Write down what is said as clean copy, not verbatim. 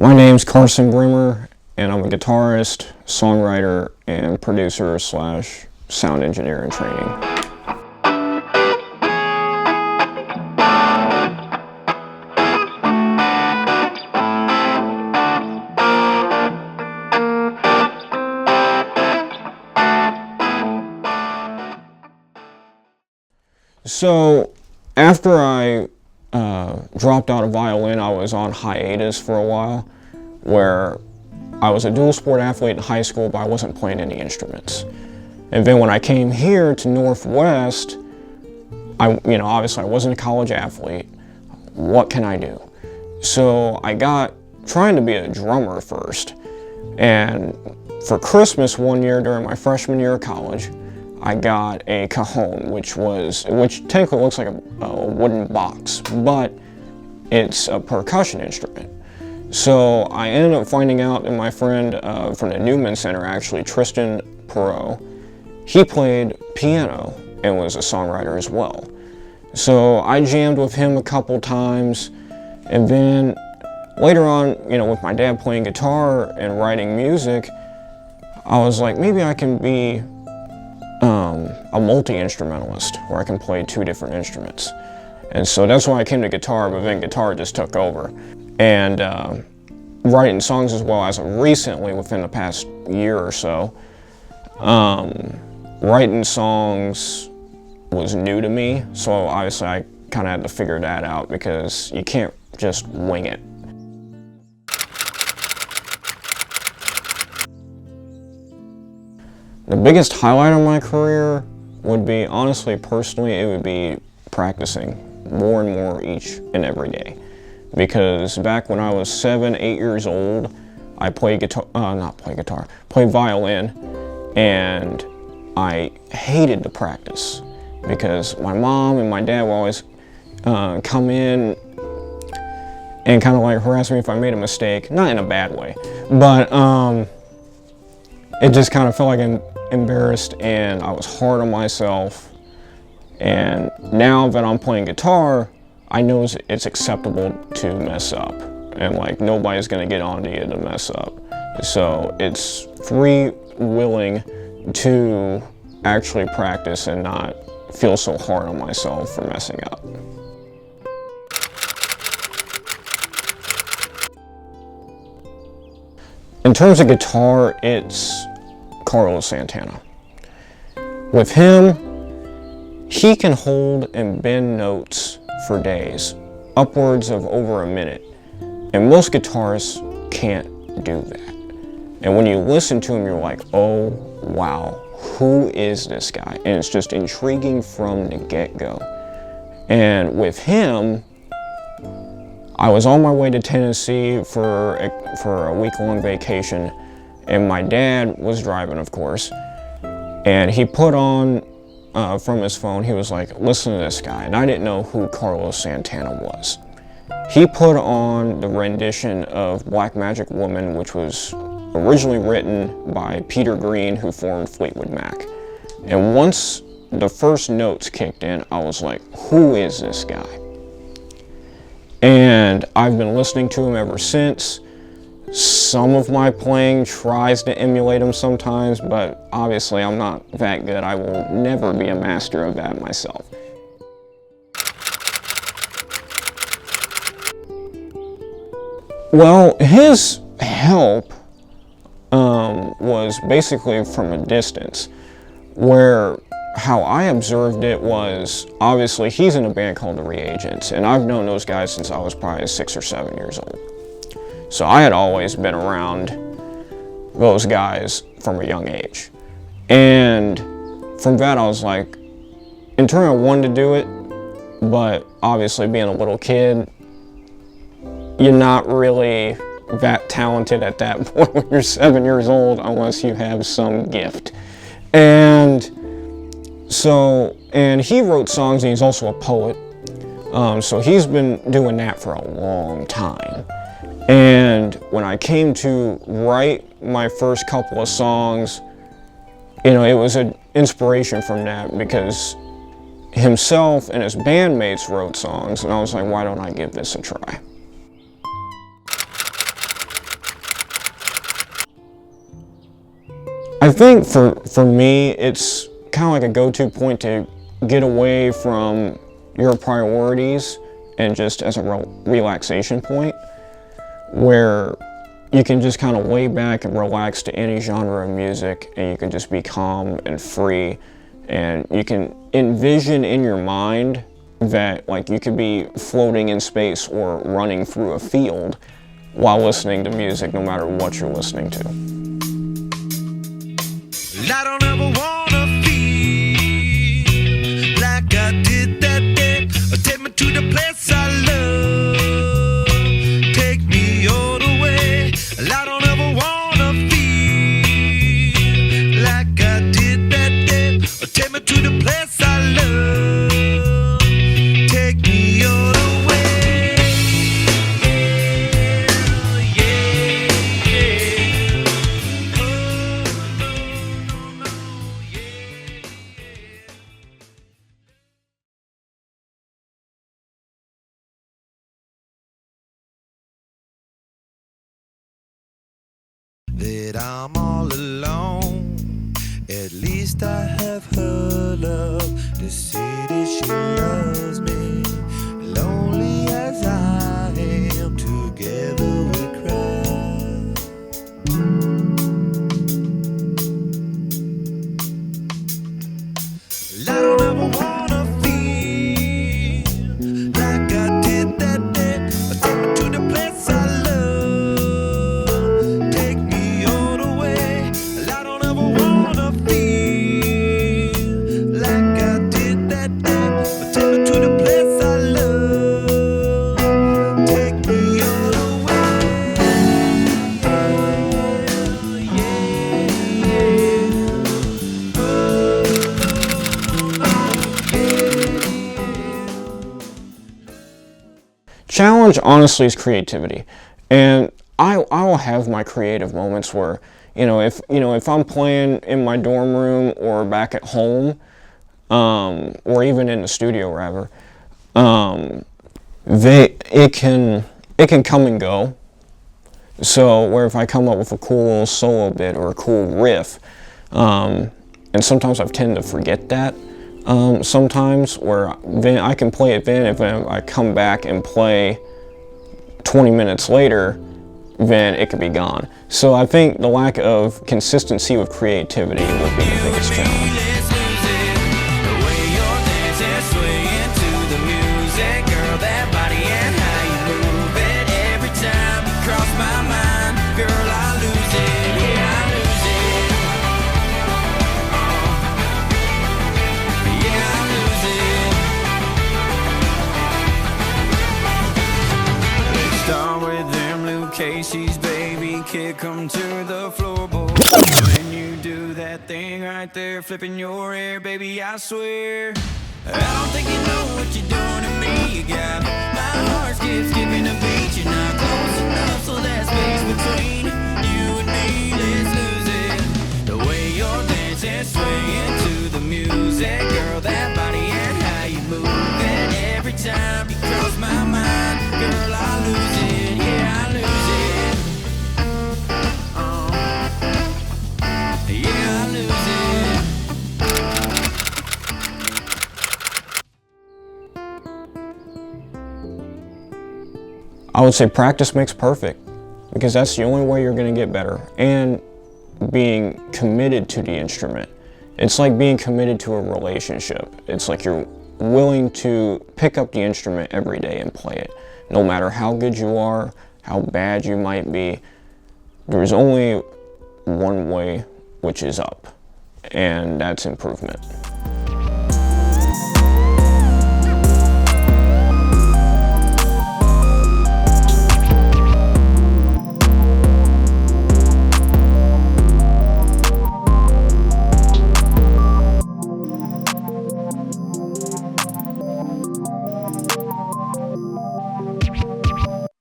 My name's Carson Bremer, and I'm a guitarist, songwriter, and producer slash sound engineer in training. So after I dropped out of violin, I was on hiatus for a while, where I was a dual sport athlete in high school, but I wasn't playing any instruments. And then when I came here to Northwest, obviously I wasn't a college athlete. What can I do? So I got trying to be a drummer first. And for Christmas one year during my freshman year of college, I got a cajon, which technically looks like a wooden box, but it's a percussion instrument. So I ended up finding out that my friend from the Newman Center, actually, Tristan Perot, he played piano and was a songwriter as well. So I jammed with him a couple times, and then later on, with my dad playing guitar and writing music, I was like, maybe I can be a multi-instrumentalist where I can play two different instruments. And so that's why I came to guitar, but then guitar just took over. And writing songs as well, as of recently, within the past year or so, writing songs was new to me, so obviously I kind of had to figure that out because you can't just wing it. The biggest highlight of my career would be, honestly, personally, it would be practicing more and more each and every day. Because back when I was 7, 8 years old, I played violin, and I hated to practice because my mom and my dad would always come in and kind of like harass me if I made a mistake, not in a bad way, but it just kind of felt like I'm embarrassed, and I was hard on myself. And now that I'm playing guitar, I know it's acceptable to mess up, and like nobody's gonna get onto you to mess up. So it's willing to actually practice and not feel so hard on myself for messing up. In terms of guitar, it's Carlos Santana. With him, he can hold and bend notes for days, upwards of over a minute, and most guitarists can't do that. And when you listen to him, you're like, oh wow, who is this guy? And it's just intriguing from the get-go. And with him, I was on my way to Tennessee for a week-long vacation, and my dad was driving, of course, and he put on from his phone, he was like, listen to this guy, and I didn't know who Carlos Santana was. He put on the rendition of Black Magic Woman, which was originally written by Peter Green, who formed Fleetwood Mac. And once the first notes kicked in, I was like, who is this guy? And I've been listening to him ever since. Some of my playing tries to emulate him sometimes, but obviously I'm not that good. I will never be a master of that myself. Well, his help was basically from a distance, where how I observed it was, obviously he's in a band called The Reagents, and I've known those guys since I was probably 6 or 7 years old. So I had always been around those guys from a young age. And from that I was like, in turn I wanted to do it, but obviously being a little kid, you're not really that talented at that point when you're 7 years old unless you have some gift. And he wrote songs, and he's also a poet. So he's been doing that for a long time. And when I came to write my first couple of songs, it was an inspiration from that, because himself and his bandmates wrote songs, and I was like, why don't I give this a try? I think for me, it's kind of like a go-to point to get away from your priorities and just as a relaxation point where you can just kind of lay back and relax to any genre of music, and you can just be calm and free, and you can envision in your mind that like you could be floating in space or running through a field while listening to music, no matter what you're listening to. I don't ever wanna feel like I did that day. Take me to the place I love. Take me all the way. I don't ever wanna feel like I did that day. Take me to the place I love. Take me all the way. Yeah, yeah. That I'm all alone. At least I have her love. The city, she loves me. Lonely as I am, together we cry. I don't ever wanna feel like I did that day. Take me to the place I love. Take me all the way. I don't ever wanna feel like I did that day. Take me to the place I love. Take me all the way. Yeah, yeah. Challenge honestly is creativity, and I will have my creative moments where if I'm playing in my dorm room or back at home, or even in the studio rather, it can come and go. So where if I come up with a cool little solo bit or a cool riff, and sometimes I tend to forget that. Sometimes where then I can play it then if I come back and play 20 minutes later, then it could be gone. So I think the lack of consistency with creativity would be the biggest challenge. Casey's baby, kick 'em to the floorboard. When you do that thing right there, flipping your hair, baby, I swear. I don't think you know what you're doing to me. You got my heart skipping a beat. You're not close enough, so that space between you and me, let's lose it. The way you're dancing, swaying to the music, girl, that body and how you move it. Every time you cross my mind, girl, I lose it. Yeah, I lose it. I would say practice makes perfect, because that's the only way you're going to get better, and being committed to the instrument. It's like being committed to a relationship. It's like you're willing to pick up the instrument every day and play it. No matter how good you are, how bad you might be, there's only one way, which is up, and that's improvement.